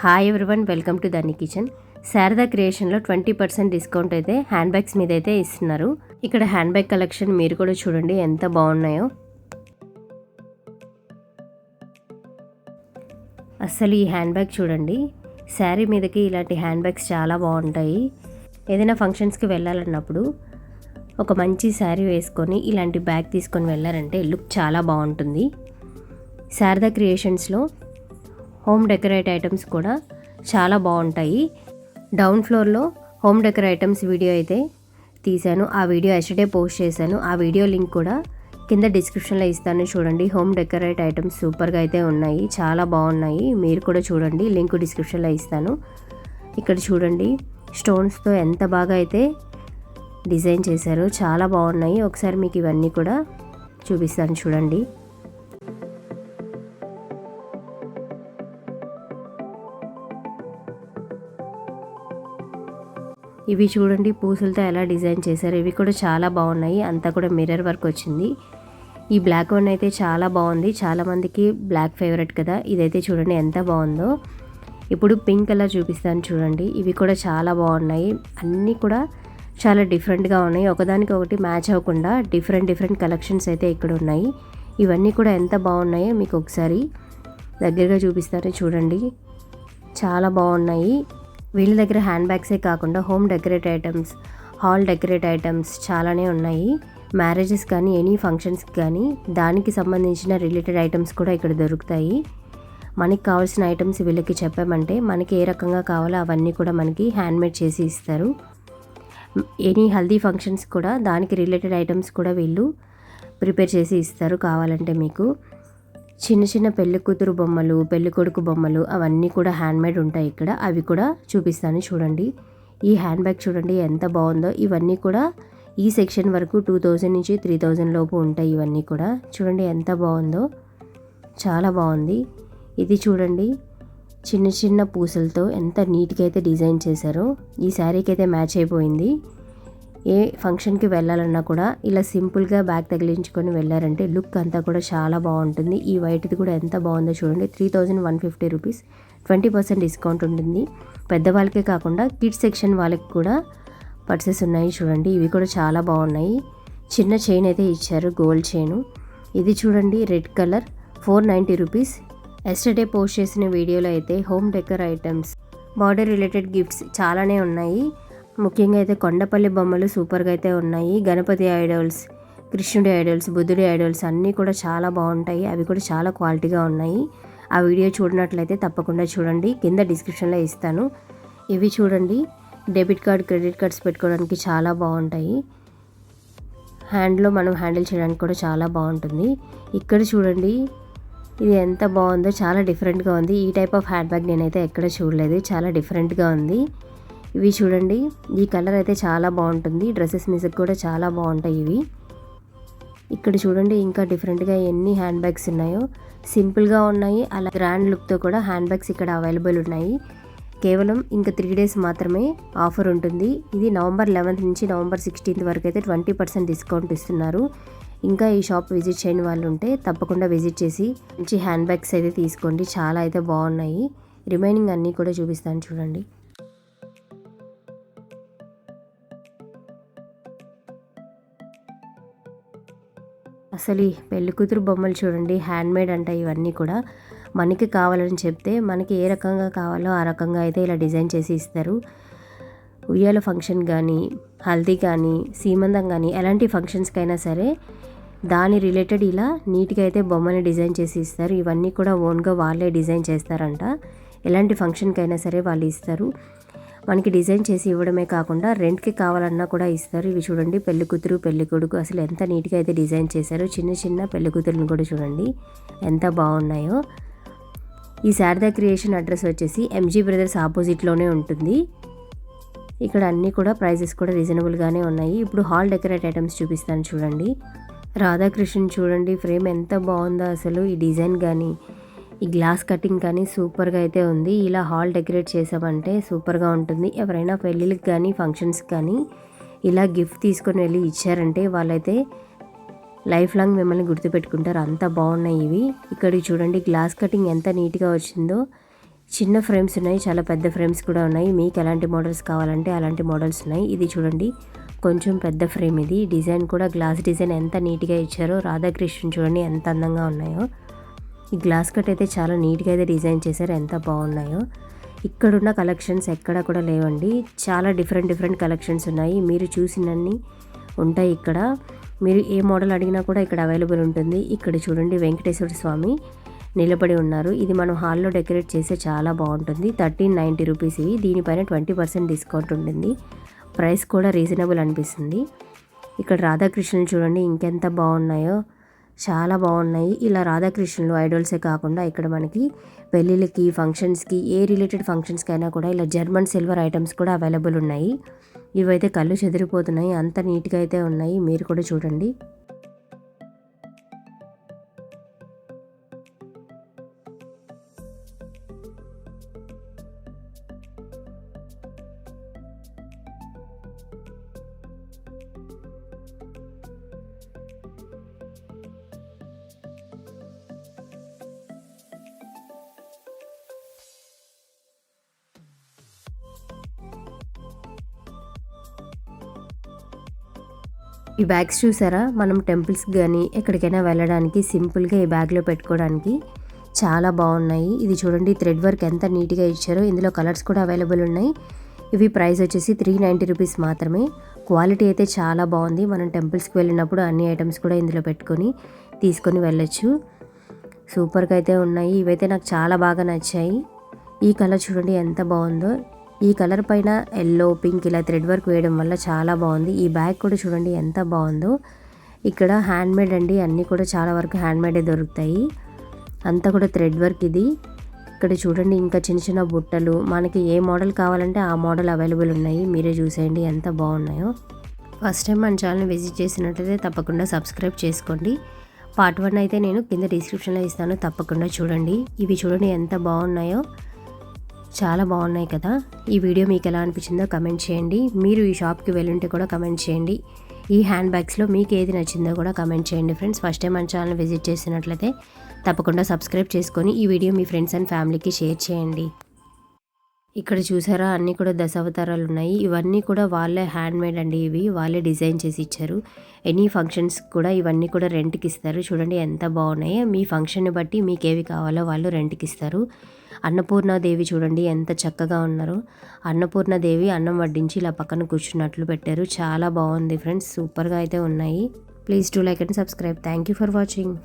Hi everyone, welcome to Dhani kitchen. Sharada క్రియేషన్లో 20% discount అయితే hand bags మీద అయితే ఇస్తున్నారు. ఇక్కడ హ్యాండ్ బ్యాగ్ కలెక్షన్ మీరు కూడా చూడండి ఎంత బాగున్నాయో. అస్సలు ఈ హ్యాండ్ బ్యాగ్ చూడండి, శారీ మీదకి ఇలాంటి హ్యాండ్ బ్యాగ్స్ చాలా బాగుంటాయి. ఏదైనా ఫంక్షన్స్కి వెళ్ళాలన్నప్పుడు ఒక మంచి శారీ వేసుకొని ఇలాంటి బ్యాగ్ తీసుకొని వెళ్ళారంటే లుక్ చాలా బాగుంటుంది. శారదా క్రియేషన్స్లో హోమ్ డెకరేట్ ఐటమ్స్ కూడా చాలా బాగుంటాయి. డౌన్ ఫ్లోర్లో హోమ్ డెకర్ ఐటమ్స్ వీడియో అయితే తీశాను. ఆ వీడియో ఎస్టర్డే పోస్ట్ చేశాను. ఆ వీడియో లింక్ కూడా కింద డిస్క్రిప్షన్లో ఇస్తాను, చూడండి. హోమ్ డెకరేట్ ఐటమ్స్ సూపర్గా అయితే ఉన్నాయి, చాలా బాగున్నాయి. మీరు కూడా చూడండి, లింక్ డిస్క్రిప్షన్లో ఇస్తాను. ఇక్కడ చూడండి స్టోన్స్తో ఎంత బాగా అయితే డిజైన్ చేశారో, చాలా బాగున్నాయి. ఒకసారి మీకు ఇవన్నీ కూడా చూపిస్తాను చూడండి. ఇవి చూడండి పూసలతో ఎలా డిజైన్ చేశారు, ఇవి కూడా చాలా బాగున్నాయి. అంతా కూడా మిర్రర్ వర్క్ వచ్చింది. ఈ బ్లాక్ వన్ అయితే చాలా బాగుంది, చాలామందికి బ్లాక్ ఫేవరెట్ కదా. ఇదైతే చూడండి ఎంత బాగుందో. ఇప్పుడు పింక్ కలర్ చూపిస్తాను చూడండి. ఇవి కూడా చాలా బాగున్నాయి, అన్నీ కూడా చాలా డిఫరెంట్గా ఉన్నాయి. ఒకదానికి ఒకటి మ్యాచ్ అవ్వకుండా డిఫరెంట్ కలెక్షన్స్ అయితే ఇక్కడ ఉన్నాయి. ఇవన్నీ కూడా ఎంత బాగున్నాయో మీకు ఒకసారి దగ్గరగా చూపిస్తాను చూడండి, చాలా బాగున్నాయి. వీళ్ళ దగ్గర హ్యాండ్ బ్యాగ్సే కాకుండా home decorate items, hall decorate items చాలానే ఉన్నాయి. మ్యారేజెస్ కానీ ఎనీ ఫంక్షన్స్కి కానీ దానికి సంబంధించిన రిలేటెడ్ ఐటమ్స్ కూడా ఇక్కడ దొరుకుతాయి. మనకి కావాల్సిన ఐటమ్స్ వీళ్ళకి చెప్పామంటే మనకి ఏ రకంగా కావాలో అవన్నీ కూడా మనకి హ్యాండ్మేడ్ చేసి ఇస్తారు. ఎనీ హల్దీ ఫంక్షన్స్ కూడా దానికి రిలేటెడ్ ఐటమ్స్ కూడా వీళ్ళు ప్రిపేర్ చేసి ఇస్తారు కావాలంటే మీకు. చిన్న పెళ్లి కూతురు బొమ్మలు, పెళ్లి కొడుకు బొమ్మలు అవన్నీ కూడా హ్యాండ్మేడ్ ఉంటాయి ఇక్కడ. అవి కూడా చూపిస్తాను చూడండి. ఈ హ్యాండ్ బ్యాగ్ చూడండి ఎంత బాగుందో. ఇవన్నీ కూడా ఈ సెక్షన్ వరకు 2000 నుంచి 3000 లోపు ఉంటాయి. ఇవన్నీ కూడా చూడండి ఎంత బాగుందో, చాలా బాగుంది. ఇది చూడండి చిన్న పూసలతో ఎంత నీట్గా అయితే డిజైన్ చేశారో. ఈ శారీకి అయితే మ్యాచ్ అయిపోయింది. ఏ ఫంక్షన్కి వెళ్ళాలన్నా కూడా ఇలా సింపుల్గా బ్యాగ్ తగిలించుకొని వెళ్ళారంటే లుక్ అంతా కూడా చాలా బాగుంటుంది. ఈ వైట్ది కూడా ఎంత బాగుందో చూడండి. 3150 రూపీస్ 20% డిస్కౌంట్ ఉంటుంది. పెద్దవాళ్ళకే కాకుండా కిడ్స్ సెక్షన్ వాళ్ళకి కూడా పర్సెస్ ఉన్నాయి చూడండి. ఇవి కూడా చాలా బాగున్నాయి. చిన్న చైన్ అయితే ఇచ్చారు, గోల్డ్ చైను. ఇది చూడండి red colour 490 rupees. Yesterday post చేసిన వీడియోలో అయితే home decor items, border related gifts చాలానే ఉన్నాయి. ముఖ్యంగా అయితే కొండపల్లి బొమ్మలు సూపర్గా అయితే ఉన్నాయి. గణపతి ఐడల్స్, కృష్ణుడి ఐడల్స్, బుద్ధుడి ఐడల్స్ అన్నీ కూడా చాలా బాగుంటాయి. అవి కూడా చాలా క్వాలిటీగా ఉన్నాయి. ఆ వీడియో చూడనట్లయితే తప్పకుండా చూడండి, కింద డిస్క్రిప్షన్లో ఇస్తాను. ఇవి చూడండి డెబిట్ కార్డ్, క్రెడిట్ కార్డ్స్ పెట్టుకోవడానికి చాలా బాగుంటాయి. హ్యాండ్లో మనం హ్యాండిల్ చేయడానికి కూడా చాలా బాగుంటుంది. ఇక్కడ చూడండి ఇది ఎంత బాగుందో, చాలా డిఫరెంట్గా ఉంది. ఈ టైప్ ఆఫ్ హ్యాండ్ బ్యాగ్ నేనైతే ఎక్కడ చూడలేదు, చాలా డిఫరెంట్గా ఉంది. ఇవి చూడండి ఈ కలర్ అయితే చాలా బాగుంటుంది. డ్రెస్సెస్ మీదకి కూడా చాలా బాగుంటాయి ఇవి. ఇక్కడ చూడండి ఇంకా డిఫరెంట్గా ఎన్ని హ్యాండ్ బ్యాగ్స్ ఉన్నాయో. సింపుల్గా ఉన్నాయి, అలా గ్రాండ్ లుక్తో కూడా హ్యాండ్ బ్యాగ్స్ ఇక్కడ అవైలబుల్ ఉన్నాయి. కేవలం ఇంకా 3 days మాత్రమే ఆఫర్ ఉంటుంది. ఇది నవంబర్ 11th నుంచి నవంబర్ 16th వరకు అయితే 20% డిస్కౌంట్ ఇస్తున్నారు. ఇంకా ఈ షాప్ విజిట్ చేయని వాళ్ళు ఉంటే తప్పకుండా విజిట్ చేసి మంచి హ్యాండ్ బ్యాగ్స్ అయితే తీసుకోండి, చాలా అయితే బాగున్నాయి. రిమైనింగ్ అన్నీ కూడా చూపిస్తాను చూడండి. అసలు ఈ పెళ్లి కూతురు బొమ్మలు చూడండి హ్యాండ్మేడ్ అంట. ఇవన్నీ కూడా మనకి కావాలని చెప్తే మనకి ఏ రకంగా కావాలో ఆ రకంగా అయితే ఇలా డిజైన్ చేసి ఇస్తారు. ఉయ్యాల ఫంక్షన్ కానీ, హల్దీ కానీ, సీమంతం కానీ ఎలాంటి ఫంక్షన్స్కైనా సరే దాని రిలేటెడ్ ఇలా నీట్గా అయితే బొమ్మని డిజైన్ చేసి ఇస్తారు. ఇవన్నీ కూడా ఓన్గా వాళ్ళే డిజైన్ చేస్తారంట. ఎలాంటి ఫంక్షన్కైనా సరే వాళ్ళు ఇస్తారు. మనకి డిజైన్ చేసి ఇవ్వడమే కాకుండా రెంట్కి కావాలన్నా కూడా ఇస్తారు. ఇవి చూడండి పెళ్లి కూతురు, పెళ్లి కొడుకు అసలు ఎంత నీట్గా అయితే డిజైన్ చేశారో. చిన్న పెళ్లి కూతురుని కూడా చూడండి ఎంత బాగున్నాయో. ఈ శారదా క్రియేషన్ అడ్రస్ వచ్చేసి ఎంజీ బ్రదర్స్ ఆపోజిట్లోనే ఉంటుంది. ఇక్కడ అన్నీ కూడా ప్రైజెస్ కూడా రీజనబుల్గానే ఉన్నాయి. ఇప్పుడు హాల్ డెకరేట్ ఐటమ్స్ చూపిస్తాను చూడండి. రాధాకృష్ణన్ చూడండి ఫ్రేమ్ ఎంత బాగుందో అసలు. ఈ డిజైన్ కానీ ఈ గ్లాస్ కటింగ్ కానీ సూపర్గా అయితే ఉంది. ఇలా హాల్ డెకరేట్ చేసామంటే సూపర్గా ఉంటుంది. ఎవరైనా పెళ్ళిళ్ళకి కానీ ఫంక్షన్స్కి కానీ ఇలా గిఫ్ట్ తీసుకొని వెళ్ళి ఇచ్చారంటే వాళ్ళైతే లైఫ్ లాంగ్ మిమ్మల్ని గుర్తుపెట్టుకుంటారు, అంత బాగున్నాయి ఇవి. ఇక్కడికి చూడండి గ్లాస్ కటింగ్ ఎంత నీట్గా వచ్చిందో. చిన్న ఫ్రేమ్స్ ఉన్నాయి, చాలా పెద్ద ఫ్రేమ్స్ కూడా ఉన్నాయి. మీకు ఎలాంటి మోడల్స్ కావాలంటే అలాంటి మోడల్స్ ఉన్నాయి. ఇది చూడండి కొంచెం పెద్ద ఫ్రేమ్. ఇది డిజైన్ కూడా గ్లాస్ డిజైన్ ఎంత నీట్గా ఇచ్చారో. రాధాకృష్ణ చూడండి ఎంత అందంగా ఉన్నాయో. ఈ గ్లాస్ కట్ అయితే చాలా నీట్గా అయితే డిజైన్ చేశారు, ఎంత బాగున్నాయో. ఇక్కడున్న కలెక్షన్స్ ఎక్కడ కూడా లేవండి, చాలా డిఫరెంట్ కలెక్షన్స్ ఉన్నాయి. మీరు చూసినన్ని ఉంటాయి ఇక్కడ. మీరు ఏ మోడల్ అడిగినా కూడా ఇక్కడ అవైలబుల్ ఉంటుంది. ఇక్కడ చూడండి వెంకటేశ్వర స్వామి నిలబడి ఉన్నారు. ఇది మనం హాల్లో డెకరేట్ చేస్తే చాలా బాగుంటుంది. 1390 రూపీస్ ఇవి. దీనిపైన 20% డిస్కౌంట్ ఉంటుంది. ప్రైస్ కూడా రీజనబుల్ అనిపిస్తుంది. ఇక్కడ రాధాకృష్ణులు చూడండి ఇంకెంత బాగున్నాయో, చాలా బాగున్నాయి. ఇలా రాధాకృష్ణులు ఐడల్సే కాకుండా ఇక్కడ మనకి పెళ్ళిళ్ళకి, ఫంక్షన్స్కి, ఏ రిలేటెడ్ ఫంక్షన్స్కి అయినా కూడా ఇలా జర్మన్ సిల్వర్ ఐటమ్స్ కూడా అవైలబుల్ ఉన్నాయి. ఇవైతే కళ్ళు చెదిరిపోతున్నాయి, అంత నీట్గా అయితే ఉన్నాయి. మీరు కూడా చూడండి. ఈ బ్యాగ్స్ చూసారా, మనం టెంపుల్స్కి కానీ ఎక్కడికైనా వెళ్ళడానికి సింపుల్గా ఈ బ్యాగ్లో పెట్టుకోవడానికి చాలా బాగున్నాయి. ఇది చూడండి థ్రెడ్ వర్క్ ఎంత నీట్గా ఇచ్చారో. ఇందులో కలర్స్ కూడా అవైలబుల్ ఉన్నాయి. ఇవి ప్రైస్ వచ్చేసి 390 రూపీస్ మాత్రమే. క్వాలిటీ అయితే చాలా బాగుంది. మనం టెంపుల్స్కి వెళ్ళినప్పుడు అన్ని ఐటమ్స్ కూడా ఇందులో పెట్టుకొని తీసుకొని వెళ్ళొచ్చు. సూపర్గా అయితే ఉన్నాయి. ఇవైతే నాకు చాలా బాగా నచ్చాయి. ఈ కలర్ చూడండి ఎంత బాగుందో. ఈ కలర్ పైన ఎల్లో, పింక్ ఇలా థ్రెడ్ వర్క్ వేయడం వల్ల చాలా బాగుంది. ఈ బ్యాగ్ కూడా చూడండి ఎంత బాగుందో. ఇక్కడ హ్యాండ్మేడ్ అండి, అన్నీ కూడా చాలా వరకు హ్యాండ్మేడే దొరుకుతాయి. అంతా కూడా థ్రెడ్ వర్క్ ఇది. ఇక్కడ చూడండి ఇంకా చిన్న బుట్టలు, మనకి ఏ మోడల్ కావాలంటే ఆ మోడల్ అవైలబుల్ ఉన్నాయి. మీరే చూసేయండి ఎంత బాగున్నాయో. ఫస్ట్ టైం మన ఛానల్ని విజిట్ చేసినట్లయితే తప్పకుండా సబ్స్క్రైబ్ చేసుకోండి. పార్ట్ 1 అయితే నేను కింద డిస్క్రిప్షన్లో ఇస్తాను, తప్పకుండా చూడండి. ఇవి చూడండి ఎంత బాగున్నాయో, చాలా బాగున్నాయి కదా. ఈ వీడియో మీకు ఎలా అనిపించిందో కమెంట్ చేయండి. మీరు ఈ షాప్కి వెళ్ళుంటే కూడా కమెంట్ చేయండి. ఈ హ్యాండ్ బ్యాగ్స్లో మీకు ఏది నచ్చిందో కూడా కమెంట్ చేయండి ఫ్రెండ్స్. ఫస్ట్ టైం మన ఛానల్ విజిట్ చేసినట్లయితే తప్పకుండా సబ్స్క్రైబ్ చేసుకొని ఈ వీడియో మీ ఫ్రెండ్స్ అండ్ ఫ్యామిలీకి షేర్ చేయండి. ఇక్కడ చూసారా అన్నీ కూడా దశావతారాలు ఉన్నాయి. ఇవన్నీ కూడా వాళ్ళే హ్యాండ్మేడ్ అండి, ఇవి వాళ్ళే డిజైన్ చేసి ఇచ్చారు. ఎనీ ఫంక్షన్స్ కూడా ఇవన్నీ కూడా రెంట్కి ఇస్తారు. చూడండి ఎంత బాగున్నాయో. మీ ఫంక్షన్ని బట్టి మీకు ఏవి కావాలో వాళ్ళు రెంట్కి ఇస్తారు. అన్నపూర్ణాదేవి చూడండి ఎంత చక్కగా ఉన్నారో. అన్నపూర్ణాదేవి అన్నం వడ్డించి ఇలా పక్కన కూర్చున్నట్లు పెట్టారు. చాలా బాగుంది ఫ్రెండ్స్, సూపర్గా అయితే ఉన్నాయి. Please do like and subscribe. Thank you for watching.